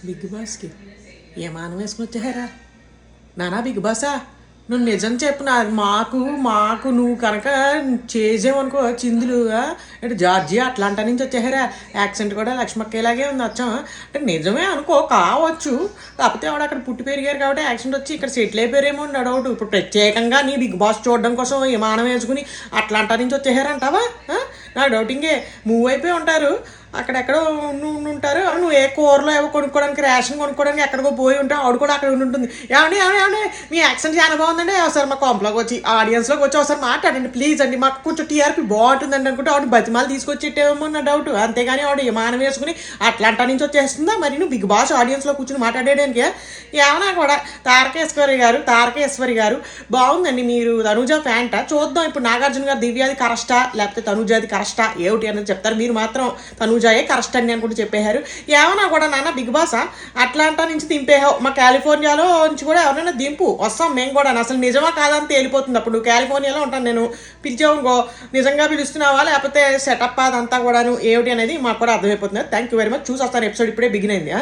big బాస్కి ఏ మానం వేసుకుని వచ్చారా నానా బిగ్ బాసా నువ్వు నిజం చెప్పు నా మాకు నువ్వు కనుక చేసావనుకో చిందులుగా అంటే జార్జియా అట్లాంటా నుంచి వచ్చారా యాక్సెంట్ కూడా లక్ష్మక్కలాగే ఉంది వచ్చాం అంటే నిజమే అనుకో కావచ్చు కాకపోతే ఆవిడ అక్కడ పుట్టి పెరిగారు కాబట్టి యాక్సెంట్ వచ్చి ఇక్కడ సెటిల్ అయిపోయారేమో అని డౌట్ ఇప్పుడు ప్రత్యేకంగా నీ బిగ్ బాస్ చూడడం కోసం విమానం వేసుకుని అట్లాంటా నుంచి వచ్చేసారంటావా నాకు డౌటింగే మూవ్ అయిపోయి ఉంటారు అక్కడెక్కడో ఉంటారు నువ్వు ఏ కూరలో ఏవో కొనుక్కోవడానికి రేషన్ కొనుక్కోవడానికి ఎక్కడికో పోయి ఉంటావు ఆవిడ కూడా అక్కడ ఉంటుంది ఏమండి మీ యాక్సెంట్ చాలా బాగుందండి ఒకసారి మా కాంప్లోకి వచ్చి ఆడియన్స్లోకి వచ్చి ఒకసారి మాట్లాడండి ప్లీజ్ అండి మాకు కొంచెం టీఆర్పీ బాగుంటుందండి అనుకుంటే ఆవిడ బతిమాలు తీసుకొచ్చేటేమో నా డౌట్ అంతేగాని ఆవిడ విమానం వేసుకుని అట్లాంటా నుంచి వచ్చేస్తుందా మరి నువ్వు బిగ్ బాస్ ఆడియన్స్లో కూర్చుని మాట్లాడేయడానికి ఏమన్నా కూడా తారకేశ్వరి గారు బాగుందండి మీరు తనుజ ఫ్యాంటా చూద్దాం ఇప్పుడు నాగార్జున గారు దివ్యాది కరెస్టా లేకపోతే తనుజాది కరెస్టా ఏమిటి అనేది చెప్తారు మీరు మాత్రం తనుజాయే కరెస్ట్ అండి అని కూడా చెప్పేశారు ఏమన్నా కూడా నాన్న బిగ్ బాసా అట్లాంటా నుంచి దింపేహావు మా కాలిఫోర్నియాలో నుంచి కూడా ఎవరైనా దింపు వస్తాం మేము కూడా అసలు నిజమా కాదని తేలిపోతుంది అప్పుడు నువ్వు కాలిఫోర్నియాలో ఉంటాను నేను పిలిచావు నిజంగా పిలుస్తున్నావా లేకపోతే సెటప్ అదంతా కూడాను ఏమిటి అనేది మాకు కూడా అర్థమైపోతుంది థ్యాంక్ యూ వెరీ మచ్ చూసి వస్తాను ఎపిసోడ్ ఇప్పుడే బిగిన్ అయింది